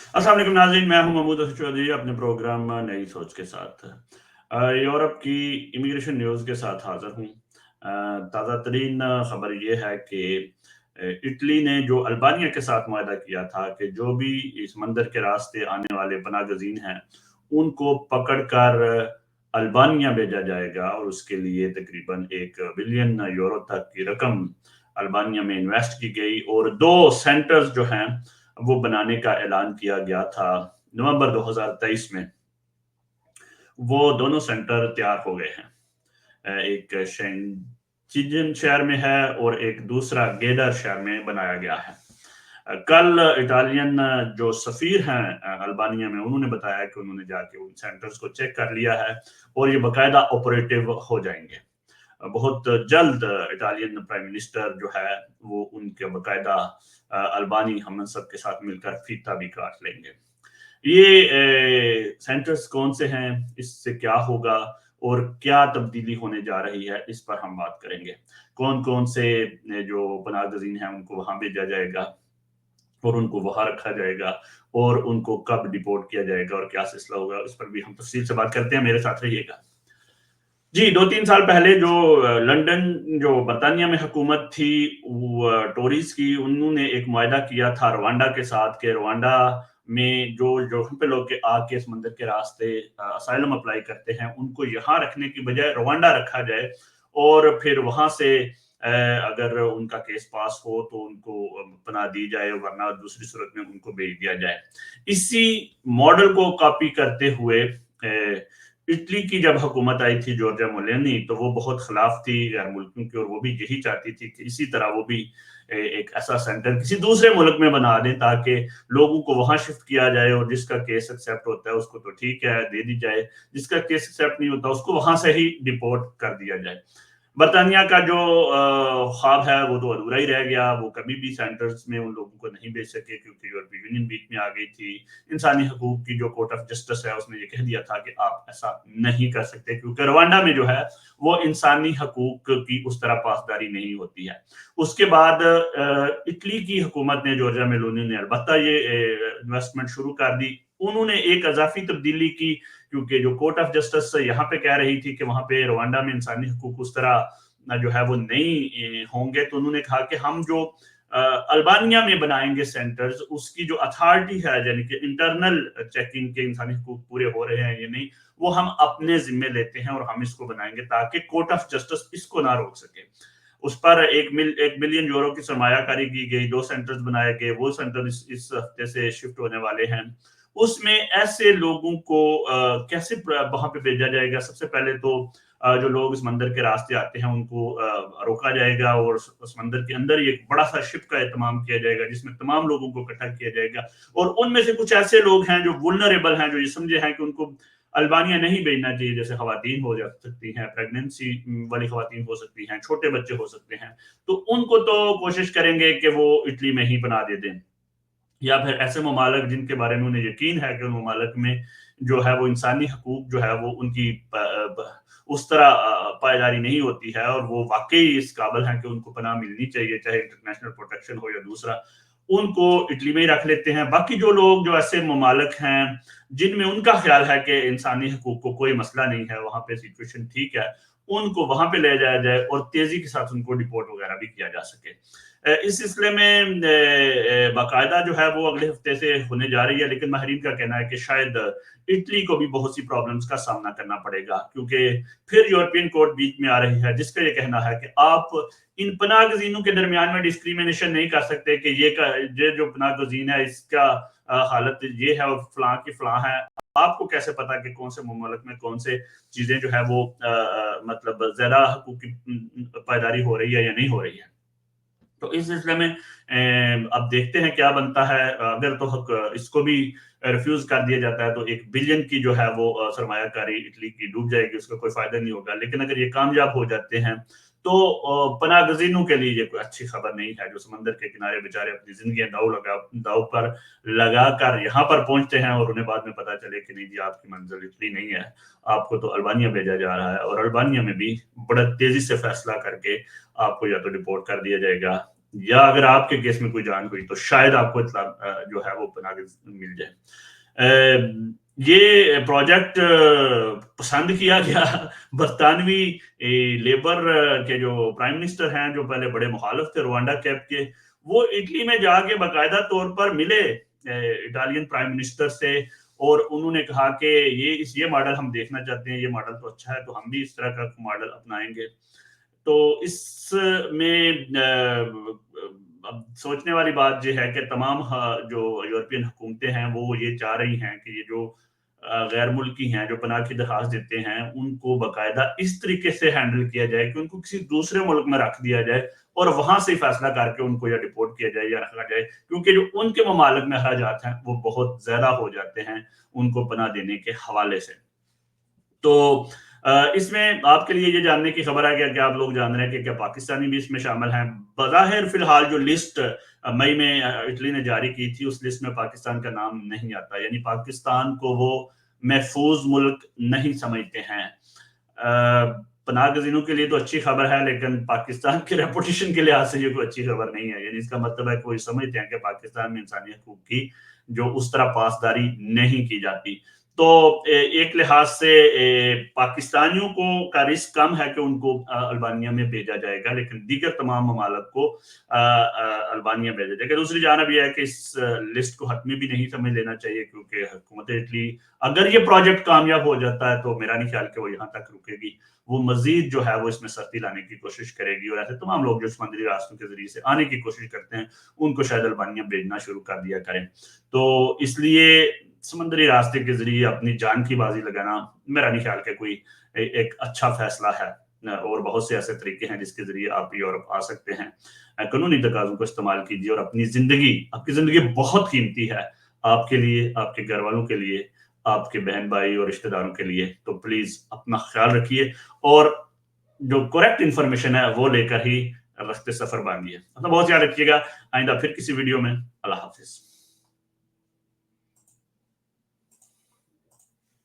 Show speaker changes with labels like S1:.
S1: अस्सलाम वालेकुम नाज़रीन, मैं हूं महमूद हसन चौधरी अपने प्रोग्राम नई सोच के साथ। यूरोप की इमिग्रेशन न्यूज़ के साथ हाज़िर हूं। ताज़ा तरीन खबर ये है कि इटली ने जो अल्बानिया के साथ मुआहदा किया था कि जो भी इस समंदर के रास्ते आने वाले पनाहगज़ीन हैं, उनको पकड़ कर अल्बानिया भेजा जाएगा और उसके लिए तकरीबन 1 बिलियन यूरो तक की रकम अल्बानिया में इन्वेस्ट की गई और 2 सेंटर्स जो हैं वो बनाने का ऐलान किया गया था नवंबर 2023 में। वो दोनों सेंटर तैयार हो गए हैं। एक शेंचिजन शहर में है और एक दूसरा गेडर शहर में बनाया गया है। कल इटालियन जो सफीर हैं अल्बानिया में, उन्होंने बताया कि उन्होंने जाके उन सेंटर्स को चेक कर लिया है और ये बाकायदा ऑपरेटिव हो जाएंगे। बहुत जल्द इटालियन प्राइम मिनिस्टर जो है वो उनके बाकायदा अल्बानी हम सब के साथ मिलकर फीता भी काट लेंगे। ये सेंटर्स कौन से हैं, इससे क्या होगा और क्या तब्दीली होने जा रही है, इस पर हम बात करेंगे। कौन कौन से जो पनाहगज़ीन हैं उनको वहां भेजा जाएगा और उनको वहां रखा जाएगा और उनको कब डिपोर्ट किया जाएगा और क्या सिलसिला होगा, इस पर भी हम तफसील से बात करते हैं। मेरे साथ रहिएगा। जी, 2-3 साल पहले जो लंदन जो बरतानिया में हुकूमत थी वो टोरीज़ की, उन्होंने एक मुआहदा किया था रवांडा के साथ कि रवांडा में जो वहाँ पे लोग के आके समंदर के रास्ते असाइलम अप्लाई करते हैं, उनको यहाँ रखने की बजाय रवांडा रखा जाए और फिर वहाँ से अगर उनका केस पास हो तो उनको पनाह दी जाए, वरना दूसरी सूरत में उनको भेज दिया जाए। इसी मॉडल को कॉपी करते हुए इटली की जब हुकूमत आई थी जॉर्जिया मेलोनी, तो वो बहुत खिलाफ थी गैर मुल्कियों की और वो भी यही चाहती थी कि इसी तरह वो भी एक ऐसा सेंटर किसी दूसरे मुल्क में बना दें ताकि लोगों को वहां शिफ्ट किया जाए और जिसका केस एक्सेप्ट होता है उसको तो ठीक है दे दी जाए, जिसका केस एक्सेप्ट नहीं होता उसको वहां से ही डिपोर्ट कर दिया जाए। बरतानिया का जो ख्वाब है वो तो अधूरा ही रह गया। वो कभी भी सेंटर्स में उन लोगों को नहीं भेज सके क्योंकि यूरोपीय यूनियन बीच में आ गई थी। इंसानी हकूक की जो कोर्ट ऑफ जस्टिस है उसने ये कह दिया था कि आप ऐसा नहीं कर सकते क्योंकि रवांडा में जो है वो इंसानी हकूक की उस तरह पासदारी नहीं होती है। उसके बाद इटली की हुकूमत ने जॉर्जिया मेलोनी ने अलबत्ता ये इन्वेस्टमेंट शुरू कर दी। उन्होंने एक अजाफी तब्दीली की क्योंकि जो कोर्ट ऑफ जस्टिस यहाँ पे कह रही थी कि वहां पे रवांडा में इंसानी हकूक उस तरह जो है वो नहीं होंगे, तो उन्होंने कहा कि हम जो अल्बानिया में बनाएंगे सेंटर्स, उसकी जो अथॉरिटी है यानी कि इंटरनल चेकिंग के इंसानी हकूक पूरे हो रहे हैं या नहीं, वो हम अपने जिम्मे लेते हैं और हम इसको बनाएंगे ताकि कोर्ट ऑफ जस्टिस इसको ना रोक सके। उस पर 1 मिलियन यूरो की सरमायाकारी की गई, 2 सेंटर्स बनाए गए, वो सेंटर इस हफ्ते से शिफ्ट होने वाले हैं। उसमें ऐसे लोगों को कैसे वहां पे भेजा जाएगा? सबसे पहले तो जो लोग समंदर के रास्ते आते हैं उनको रोका जाएगा और समंदर के अंदर ही एक बड़ा सा शिप का एहतमाम किया जाएगा जिसमें तमाम लोगों को इकट्ठा किया जाएगा और उनमें से कुछ ऐसे लोग हैं जो वुलनरेबल हैं, जो ये समझे हैं कि उनको अल्बानिया नहीं भेजना चाहिए, जैसे खवातीन हो जा सकती हैं, प्रेगनेंसी वाली खवातीन हो सकती हैं, छोटे बच्चे हो सकते हैं, तो उनको तो कोशिश करेंगे कि वो इटली में ही बना दे दें। या फिर ऐसे ममालिक जिनके बारे में उन्हें यकीन है कि उन ममालिक में जो है वो इंसानी हकूक जो है वो उनकी उस तरह पायदारी नहीं होती है और वो वाकई इस काबिल हैं कि उनको पनाह मिलनी चाहिए, चाहे इंटरनेशनल प्रोटेक्शन हो या दूसरा, उनको इटली में ही रख लेते हैं। बाकी जो लोग जो ऐसे ममालिक हैं जिनमें उनका ख्याल है कि इंसानी हकूक को कोई मसला नहीं है, वहां पे सिचुएशन ठीक है, उनको वहां पे ले जाया जाए और तेजी के साथ उनको डिपोर्ट वगैरह भी किया जा सके। इस सिलसिले में बाकायदा जो है वो अगले हफ्ते से होने जा रही है, लेकिन माहिरीन का कहना है कि शायद इटली को भी बहुत सी प्रॉब्लम्स का सामना करना पड़ेगा क्योंकि फिर यूरोपियन कोर्ट बीच में आ रही है जिसका ये कहना है कि आप इन पनाहगजीनों के दरमियान में डिस्क्रिमिनेशन नहीं कर सकते कि ये जो पनाहगजीन है इसका हालत ये है और फलां की फलां है। आपको कैसे पता कि कौन से मुल्क में कौन से चीजें जो है वो मतलब ज्यादा हकूक की पायदारी हो रही है या नहीं हो रही है। तो इस सिलसिले में अब देखते हैं क्या बनता है। अगर तो हक इसको भी रिफ्यूज कर दिया जाता है तो 1 बिलियन की जो है वो सरमायाकारी इटली की डूब जाएगी, उसका कोई फायदा नहीं होगा। लेकिन अगर ये कामयाब हो जाते हैं तो पनाहगजीनों के लिए ये कोई अच्छी खबर नहीं है, जो समंदर के किनारे बेचारे अपनी जिंदगियां दाव पर लगा कर यहाँ पर पहुंचते हैं और उन्हें बाद में पता चले कि नहीं जी आपकी मंजिल इटली नहीं है, आपको तो अल्बानिया भेजा जा रहा है और अल्बानिया में भी बड़ा तेजी से फैसला करके आपको या तो डिपोर्ट कर दिया जाएगा या अगर आपके केस में कोई जान हुई तो शायद आपको इत्तला जो है वो बना के मिल जाए। ये प्रोजेक्ट पसंद किया गया बरतानवी लेबर के जो प्राइम मिनिस्टर हैं, जो पहले बड़े मुखालिफ थे रुवांडा कैप के, वो इटली में जाके बाकायदा तौर पर मिले इटालियन प्राइम मिनिस्टर से, और उन्होंने कहा कि ये मॉडल हम देखना चाहते हैं, ये मॉडल तो अच्छा है, तो हम भी इस तरह का मॉडल अपनाएंगे। तो इसमें अब सोचने वाली बात ये है कि तमाम जो यूरोपियन हुकूमतें हैं वो ये चाह रही हैं कि ये जो गैर मुल्की हैं जो पनाह की दरखास्त देते हैं उनको बाकायदा इस तरीके से हैंडल किया जाए कि उनको किसी दूसरे मुल्क में रख दिया जाए और वहां से फैसला करके उनको या डिपोर्ट किया जाए या रखा जाए, क्योंकि जो उनके ममालिक में अखराजात हैं वो बहुत ज्यादा हो जाते हैं उनको पनाह देने के हवाले से। तो इसमें आपके लिए ये जानने की खबर है कि क्या आप लोग जान रहे हैं कि क्या पाकिस्तानी भी इसमें शामिल हैं? बज़ाहिर फिलहाल जो लिस्ट मई में इटली ने जारी की थी, उस लिस्ट में पाकिस्तान का नाम नहीं आता, यानी पाकिस्तान को वो महफूज मुल्क नहीं समझते हैं। पनाह गज़ीनों के लिए तो अच्छी खबर है, लेकिन पाकिस्तान के रेपुटेशन के लिहाज से ये कोई अच्छी खबर नहीं है। यानी इसका मतलब है कि वो समझते हैं कि पाकिस्तान में इंसानी हकूक की जो उस तरह पासदारी नहीं की जाती। तो एक लिहाज से पाकिस्तानियों को का रिस्क कम है कि उनको अल्बानिया में भेजा जाएगा, लेकिन दीगर तमाम ममालिक को अल्बानिया भेजा जाएगा। दूसरी जानब यह है कि इस लिस्ट को हतमी भी नहीं समझ लेना चाहिए, क्योंकि हुकूमत इटली अगर ये प्रोजेक्ट कामयाब हो जाता है तो मेरा नहीं ख्याल कि वो यहाँ तक रुकेगी। वो मजीद जो है वो इसमें सख्ती लाने की कोशिश करेगी, और ऐसे तमाम लोग जो समुद्री रास्तों के जरिए से आने की कोशिश करते हैं उनको शायद अल्बानिया भेजना शुरू कर दिया करें। तो इसलिए समुद्री रास्ते के जरिए अपनी जान की बाजी लगाना मेरा नहीं ख्याल कि कोई एक अच्छा फैसला है। और बहुत से ऐसे तरीके हैं जिसके जरिए आप यूरोप आ सकते हैं। कानूनी तकाजों को इस्तेमाल कीजिए और अपनी जिंदगी, आपकी जिंदगी बहुत कीमती है आपके लिए, आपके घर वालों के लिए, आपके बहन भाई और रिश्तेदारों के लिए। तो प्लीज अपना ख्याल रखिए और जो करेक्ट इन्फॉर्मेशन है वो लेकर ही रास्ते सफर बांधिए। अपना बहुत याद रखिएगा। आइंदा फिर किसी वीडियो में। अल्लाह हाफिज।